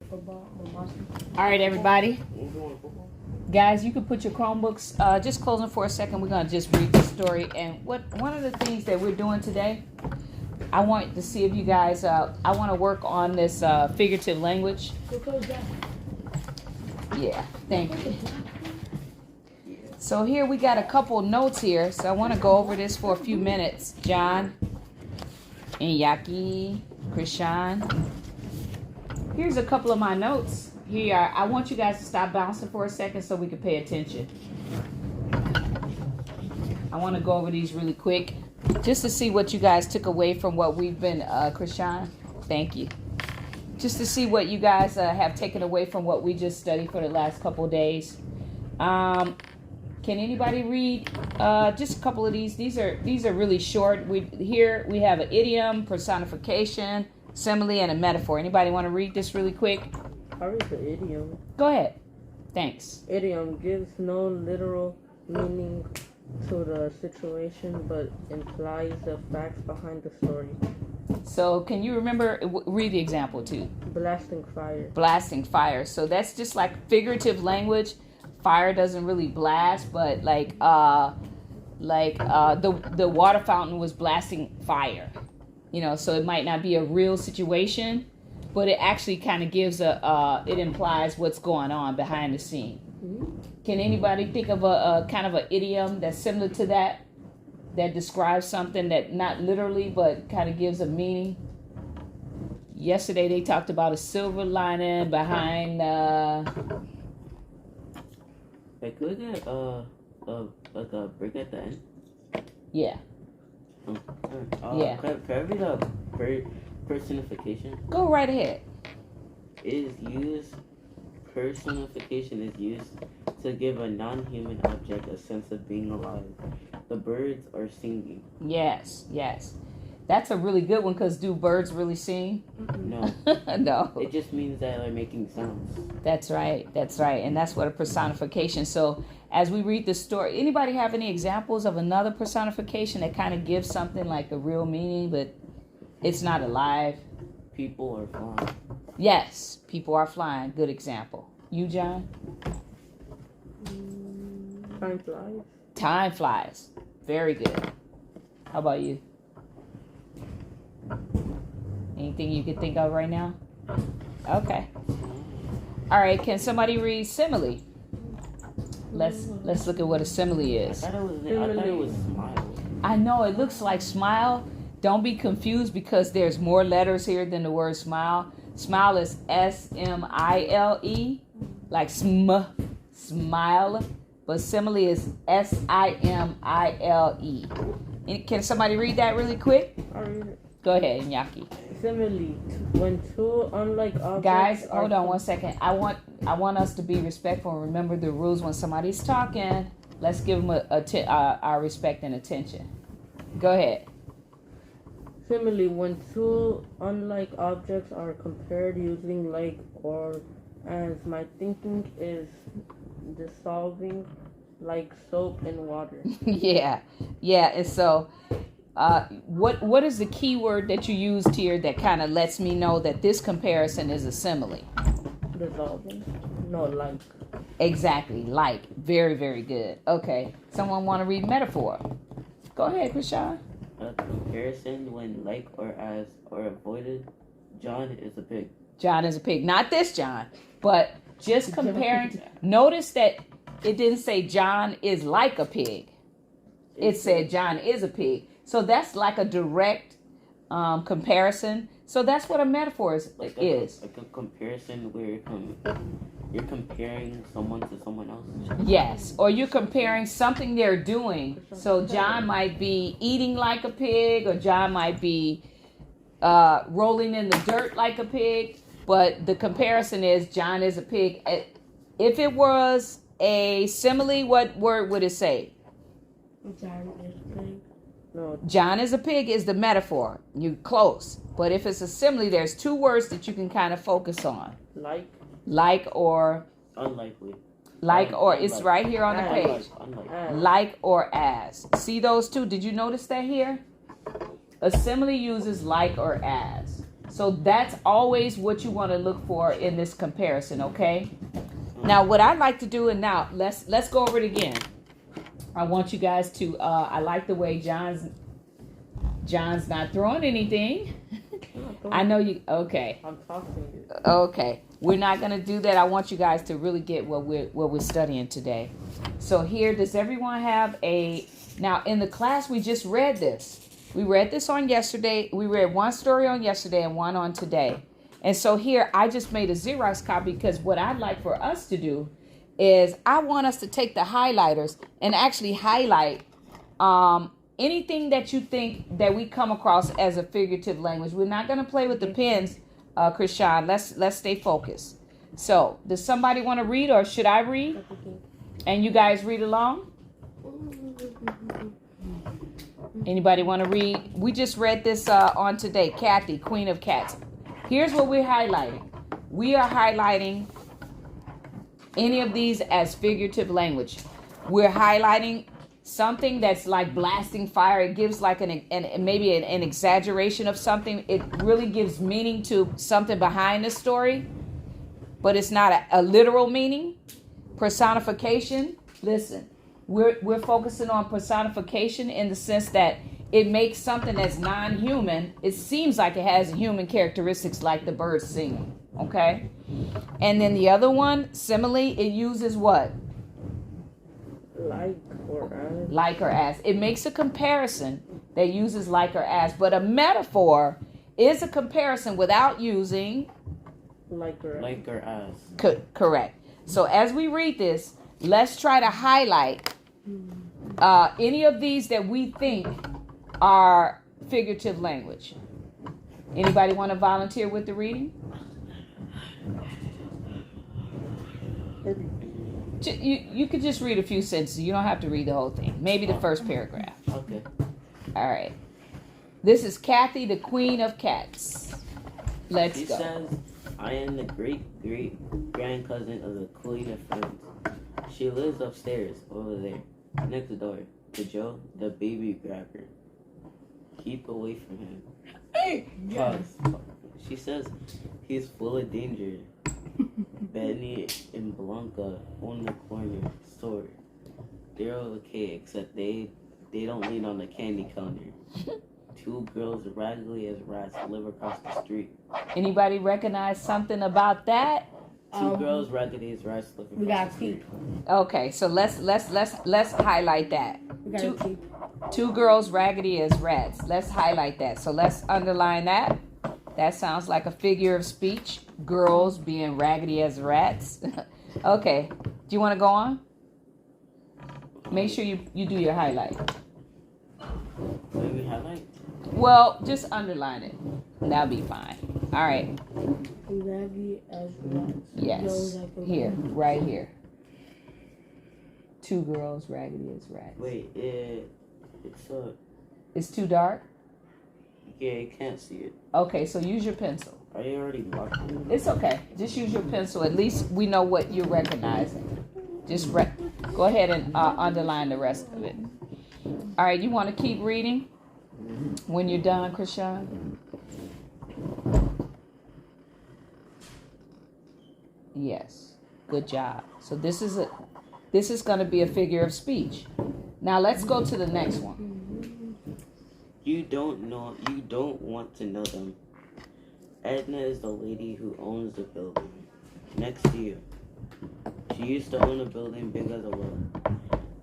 All right, everybody. Guys, you can put your Chromebooks, just close them for a second. We're going to just read the story. And one of the things that we're doing today, I want to see if you guys, I want to work on this figurative language. Yeah, thank you. So here we got a couple notes here. So I want to go over this for a few minutes. John and Yaki, Krishan. Here's a couple of my notes. Here I want you guys to stop bouncing for a second so we can pay attention. I want to go over these really quick just to see what you guys took away from what we've been, Krishan. Thank you. Just to see what you guys have taken away from what we just studied for the last couple of days. Can anybody read just a couple of these? These are really short. Here we have an idiom, personification, simile, and a metaphor. Anybody want to read this really quick? I'll read the idiom. Go ahead. Thanks. Idiom gives no literal meaning to the situation, but implies the facts behind the story. So can you remember, read the example too? Blasting fire. Blasting fire. So that's just like figurative language. Fire doesn't really blast, but the water fountain was blasting fire. You know, so it might not be a real situation, but it actually kind of gives it implies what's going on behind the scene. Mm-hmm. Can anybody think of a kind of an idiom that's similar to that describes something that not literally, but kind of gives a meaning? Yesterday they talked about a silver lining behind, Like, look at, like a break at the end? Yeah. Yeah. Can I read a personification? Go right ahead. Personification is used to give a non-human object a sense of being alive. The birds are singing. Yes. That's a really good one, because do birds really sing? No. No. It just means that they're making sounds. That's right. And that's what a personification. So as we read the story, anybody have any examples of another personification that kind of gives something like a real meaning, but it's not alive? People are flying. Yes, people are flying. Good example. You, John? Time flies. Time flies. Very good. How about you? Anything you can think of right now? Okay. All right. Can somebody read simile? Let's look at what a simile is. I thought it was smile. I know it looks like smile. Don't be confused because there's more letters here than the word smile. Smile is smile, like smile, but simile is simile. Can somebody read that really quick? I'll read it. Go ahead, Yaki. Simile, when two unlike objects. Guys, hold on 1 second. I want us to be respectful and remember the rules when somebody's talking. Let's give them our respect and attention. Go ahead. Simile, when two unlike objects are compared using like or as. My thinking is dissolving like soap in water. Yeah. And so, what is the key word that you used here that kind of lets me know that this comparison is a simile? Dissolving? No, like. Exactly, like. Very, very good. Okay. Someone want to read metaphor? Go ahead, Krishan. A comparison when like or as are avoided. John is a pig. John is a pig. Not this John, but just comparing. Notice that it didn't say John is like a pig. It said John is a pig. So that's like a direct comparison. So that's what a metaphor is. Like a comparison where you're comparing someone to someone else. Yes, or you're comparing something they're doing. So John might be eating like a pig, or John might be rolling in the dirt like a pig. But the comparison is John is a pig. If it was a simile, what word would it say? John is a pig. No. John is a pig is the metaphor. You're close. But if it's a simile, there's two words that you can kind of focus on. Like or unlikely. Like or it's right here on the page. Like or as. See those two? Did you notice that here? A simile uses like or as. So that's always what you want to look for in this comparison, okay? Now, what I'd like to do, and now let's go over it again. I want you guys to, I like the way John's not throwing anything. I know you, okay. I'm tossing it. Okay, we're not going to do that. I want you guys to really get what we're studying today. So here, does everyone have now in the class we just read this. We read this on yesterday. We read one story on yesterday and one on today. And so here, I just made a Xerox copy because what I'd like for us to do is I want us to take the highlighters and actually highlight anything that you think that we come across as a figurative language. We're not going to play with the pens, Krishan. Let's stay focused. So, does somebody want to read, or should I read? And you guys read along? Anybody want to read? We just read this on today. Kathy, Queen of Cats. Here's what we're highlighting. We are highlighting any of these as figurative language. We're highlighting something that's like blasting fire. It gives like maybe an exaggeration of something. It really gives meaning to something behind the story, but it's not a literal meaning. Personification. Listen, we're focusing on personification in the sense that it makes something that's non-human. It seems like it has human characteristics, like the birds singing. Okay, and then the other one, simile. It uses what? Like or as. Like or as. It makes a comparison that uses like or as, but a metaphor is a comparison without using Like or as. Correct. So as we read this, let's try to highlight any of these that we think are figurative language. Anybody want to volunteer with the reading? You could just read a few sentences. You don't have to read the whole thing. Maybe the first paragraph. Okay. All right. This is Kathy, the Queen of Cats. Let's She go. says, I am the great-great-grandcousin of the Queen of Friends. She lives upstairs, over there, next door, to Joe, the baby grabber. Keep away from him. Pause. She says, he's full of danger. Benny and Blanca own the corner store. They're okay, except they don't lean on the candy counter. Two girls raggedy as rats live across the street. Anybody recognize something about that? Two girls raggedy as rats live across the street. Okay, so let's highlight that. We got a keep. Two girls raggedy as rats. Let's highlight that. So let's underline that. That sounds like a figure of speech. Girls being raggedy as rats. Okay. Do you want to go on? Make sure you do your highlight. Maybe highlight? Well, just underline it. That'll be fine. All right. Raggedy as rats. Yes. Here. Right here. Two girls raggedy as rats. Wait, It's too dark? yeah, you can't see it. Okay, so use your pencil. Are you already marked it? It's okay. Just use your pencil. At least we know what you're recognizing. Just go ahead and underline the rest of it. All right, you want to keep reading when you're done, Krishan? Yes. Good job. So this is going to be a figure of speech. Now let's go to the next one. You don't want to know them. Edna is the lady who owns the building next to you. She used to own a building big as a well,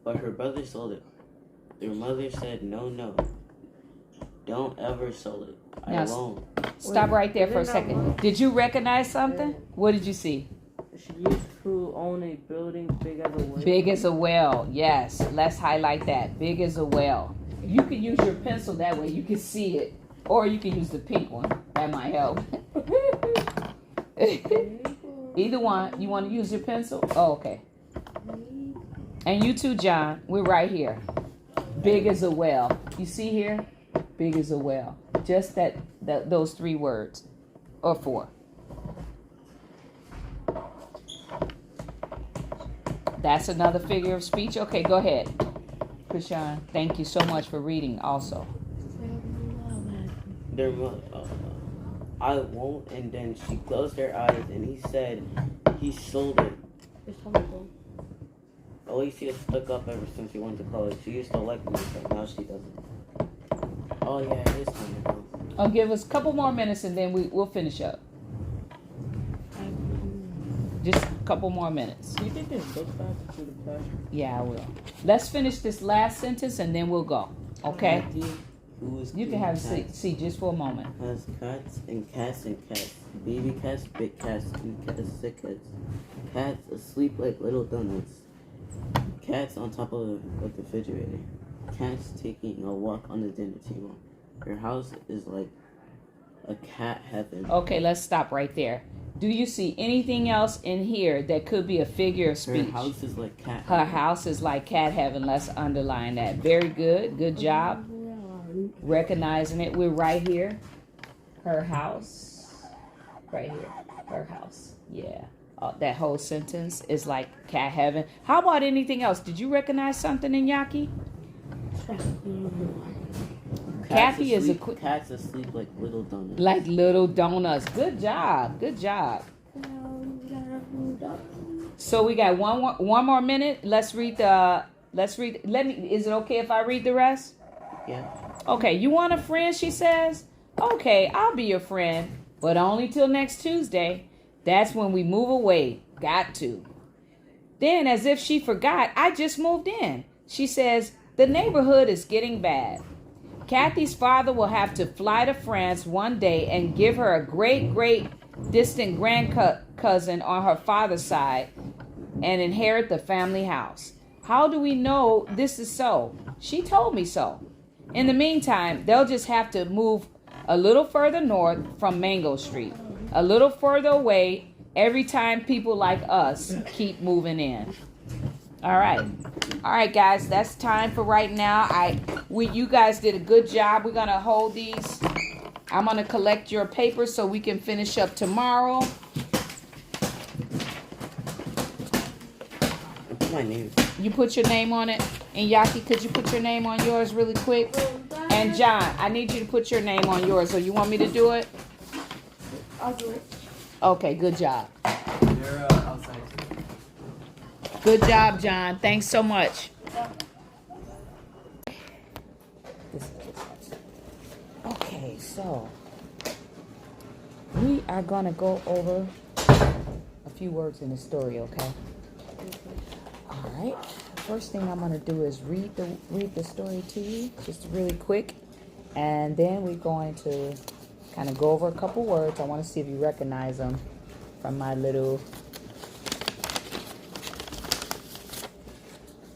but her brother sold it. Their mother said, no, don't ever sell it. I won't. Stop right there for a second. Did you recognize something? What did you see? She used to own a building big as a well. Big as a well. Yes. Let's highlight that. Big as a well. You can use your pencil that way. You can see it. Or you can use the pink one. That might help. Either one. You want to use your pencil? Oh, okay. And you too, John. We're right here. Big as a well. You see here? Big as a well. Just those 3 words. Or 4. That's another figure of speech. Okay, go ahead. Krishan, thank you so much for reading also. I won't. And then she closed her eyes and he said he sold it. It's coming. Alicia stuck up ever since she went to college. She used to like me, but now she doesn't. Oh yeah, it is coming down. I'll give us a couple more minutes and then we'll finish up. Just a couple more minutes. Do you think this goes back to the past? Yeah, I will. Let's finish this last sentence and then we'll go. Okay? Who is You can have a seat just for a moment. Has cats and cats and cats. Baby cats, big cats, and cats, sick cats. Cats asleep like little donuts. Cats on top of the refrigerator. Cats taking a walk on the dinner table. Her house is like a cat heaven. Okay, let's stop right there. Do you see anything else in here that could be a figure of speech? Her house is like cat Her heaven. house is like cat heaven. Let's underline that. Very good. Good job. Recognizing it. We're right here. Her house. Right here. Her house. Yeah. That whole sentence is like cat heaven. How about anything else? Did you recognize something in Yaki? Kathy is a quick. Cats asleep like little donuts. Like little donuts. Good job. Good job. So we got one more minute. Let's read. Is it okay if I read the rest? Yeah. Okay. You want a friend? She says. Okay, I'll be your friend, but only till next Tuesday. That's when we move away. Got to. Then, as if she forgot, I just moved in. She says, the neighborhood is getting bad. Kathy's father will have to fly to France one day and give her a great distant cousin on her father's side and inherit the family house. How do we know this is so? She told me so. In the meantime, they'll just have to move a little further north from Mango Street, a little further away every time people like us keep moving in. All right, guys, that's time for right now. You guys did a good job. We're gonna hold these. I'm gonna collect your papers so we can finish up tomorrow. Put my name. You put your name on it. And Yaki, could you put your name on yours really quick? And John, I need you to put your name on yours. So you want me to do it? I'll do it. Okay, good job. They're outside. Good job, John. Thanks so much. Okay, so we are gonna go over a few words in the story, okay? All right. First thing I'm gonna do is read the story to you, just really quick, and then we're going to kind of go over a couple words. I want to see if you recognize them from my little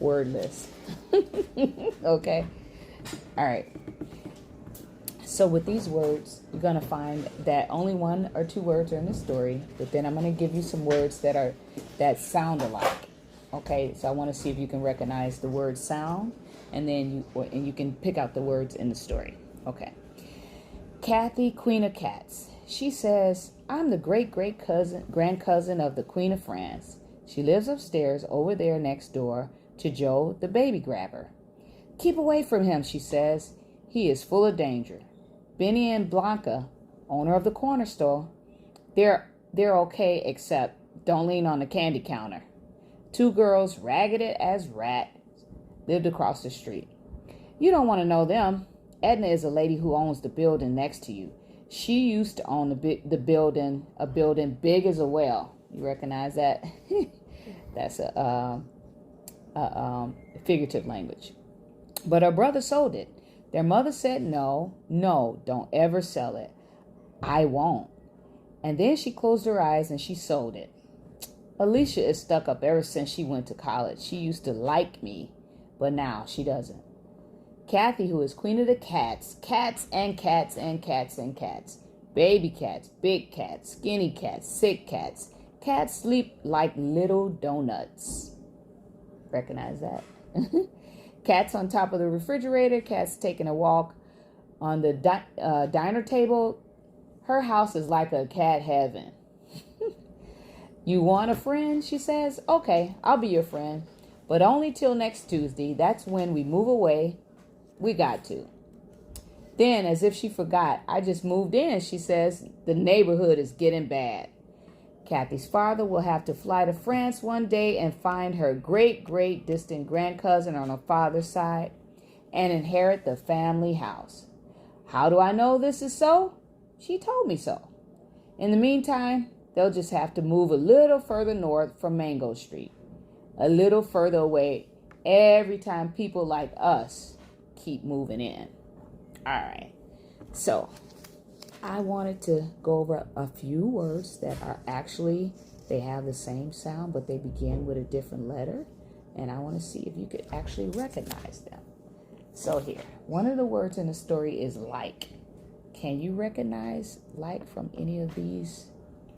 word list. Okay. All right. So with these words, you're gonna find that only one or two words are in the story, but then I'm gonna give you some words that sound alike. Okay, so I want to see if you can recognize the word sound, and then you can pick out the words in the story. Okay. Kathy, Queen of Cats. She says, I'm the grand cousin of the Queen of France. She lives upstairs over there next door to Joe, the baby grabber. Keep away from him, she says. He is full of danger. Benny and Blanca, owner of the corner store, they're okay, except don't lean on the candy counter. Two girls, ragged as rats, lived across the street. You don't want to know them. Edna is a lady who owns the building next to you. She used to own a building big as a well. You recognize that? That's a figurative language. But her brother sold it. Their mother said, no, don't ever sell it. I won't. And then she closed her eyes and she sold it. Alicia is stuck up ever since she went to college. She used to like me, but now she doesn't. Kathy, who is queen of the cats, cats and cats and cats and cats, baby cats, big cats, skinny cats, sick cats, cats sleep like little donuts. Recognize that? Cats on top of the refrigerator, cats taking a walk on the diner table. Her house is like a cat heaven. You want a friend? She says. Okay, I'll be your friend, but only till next Tuesday. That's when we move away. We got to. Then, as if she forgot, I just moved in. She says, the neighborhood is getting bad. Kathy's father will have to fly to France one day and find her great distant grandcousin on her father's side and inherit the family house. How do I know this is so? She told me so. In the meantime, they'll just have to move a little further north from Mango Street. A little further away every time people like us keep moving in. All right. So I wanted to go over a few words that are actually, they have the same sound, but they begin with a different letter. And I want to see if you could actually recognize them. So here, one of the words in the story is like. Can you recognize like from any of these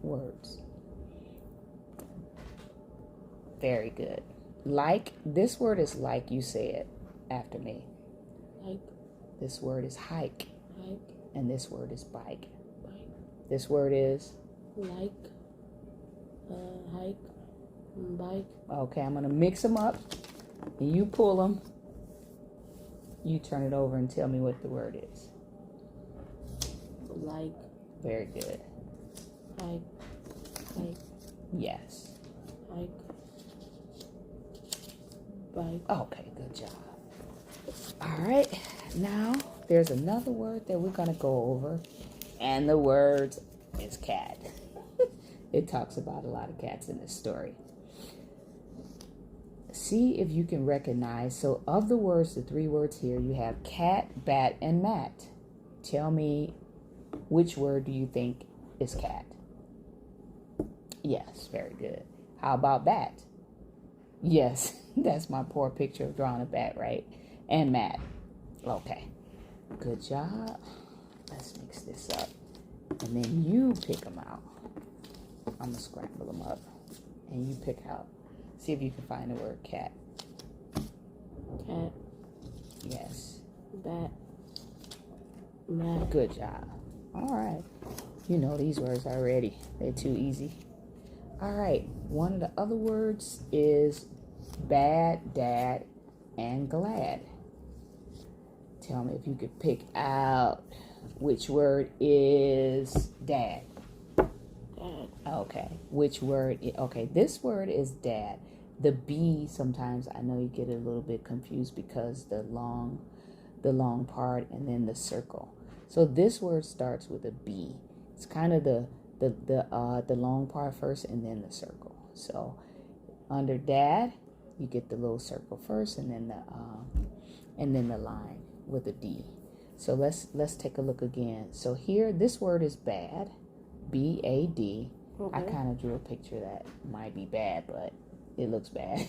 words? Very good. Like, this word is like, you say it after me. Like. This word is hike. Hike. And this word is bike. Bike. This word is? Like. Hike. Bike. Okay, I'm going to mix them up. And you pull them. You turn it over and tell me what the word is. Like. Very good. Hike. Hike. Yes. Hike. Bike. Okay, good job. All right, now there's another word that we're going to go over, and the word is cat. It talks about a lot of cats in this story. See if you can recognize. So of the words, the three words here, you have cat, bat, and mat. Tell me, which word do you think is cat? Yes, very good. How about bat? Yes, that's my poor picture of drawing a bat, right? And mat. Okay, good job. Let's mix this up. And then you pick them out. I'm going to scramble them up. And you pick out. See if you can find the word cat. Cat. Yes. Bat. Mat. Good job. All right. You know these words already. They're too easy. All right. One of the other words is bad, dad, and glad. Tell me if you could pick out which word is dad. Dad. Okay. Which word? Okay. This word is dad. The B, sometimes I know you get a little bit confused because the long part and then the circle. So this word starts with a B. It's kind of the long part first and then the circle. So under dad, you get the little circle first and then the line with a D. So let's take a look again. So here, this word is bad, B-A-D. Okay. I kind of drew a picture that might be bad, but it looks bad.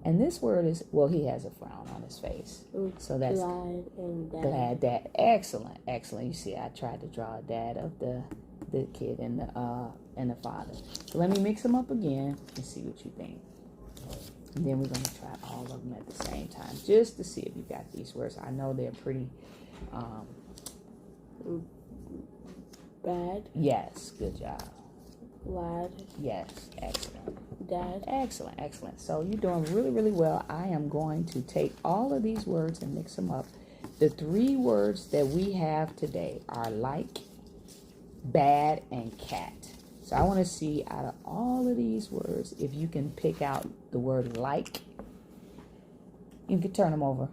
And this word is, well, he has a frown on his face. So that's glad and dad. Glad dad. Excellent, excellent. You see, I tried to draw a dad of the kid and the father. So let me mix them up again and see what you think. And then we're going to try all of them at the same time, just to see if you got these words. I know they're pretty. Bad. Yes, good job. Glad. Yes, excellent. Dad. Excellent, excellent. So you're doing really, really well. I am going to take all of these words and mix them up. The three words that we have today are like, bad, and cat. So I want to see out of all of these words, if you can pick out the word like. You can turn them over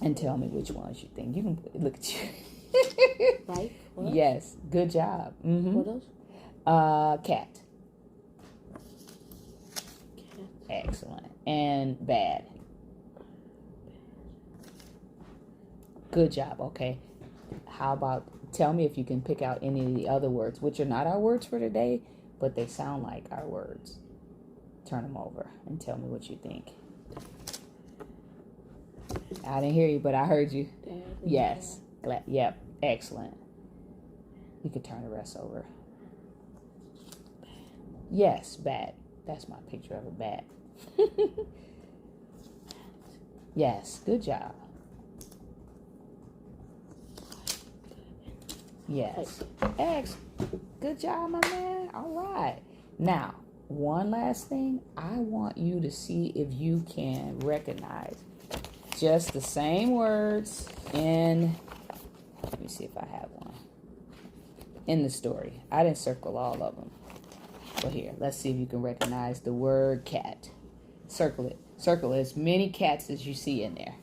and tell me which ones you think. You can look at you. Like? What? Yes, good job. Mm-hmm. What else? Cat. Cat. Excellent. And bad. Good job. Okay. How about, tell me if you can pick out any of the other words, which are not our words for today, but they sound like our words. Turn them over and tell me what you think. I didn't hear you, but I heard you. Dad. Yes. Glad. Yep. Excellent. You could turn the rest over. Yes, bat. That's my picture of a bat. Yes, good job. Yes. Excellent. Good job, my man. All right. Now, one last thing. I want you to see if you can recognize just the same words in, let me see if I have one, in the story. I didn't circle all of them. But here, let's see if you can recognize the word cat. Circle it. Circle as many cats as you see in there.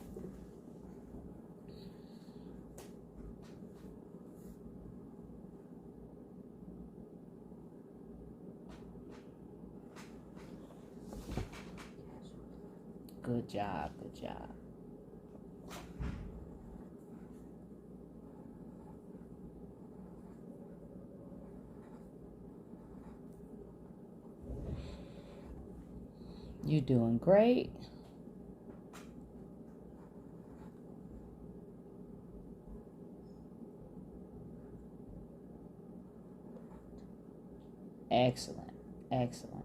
Good job, good job. You're doing great. Excellent, excellent.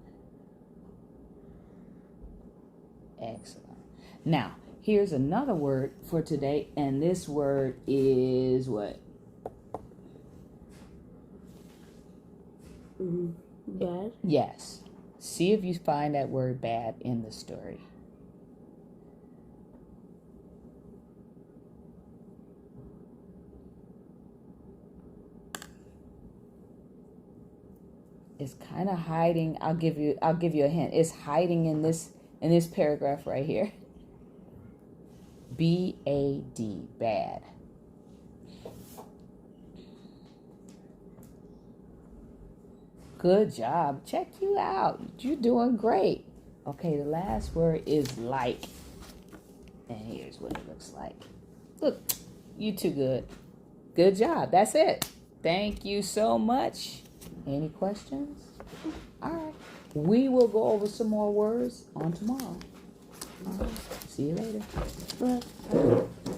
Excellent. Now, here's another word for today, and this word is what? Bad. Yes. See if you find that word bad in the story. It's kind of hiding. I'll give you a hint. It's hiding in this paragraph right here. B-A-D, bad. Good job. Check you out. You're doing great. Okay, the last word is like. And here's what it looks like. Look, you too good. Good job. That's it. Thank you so much. Any questions? All right. We will go over some more words on tomorrow. All right. See you later. Bye.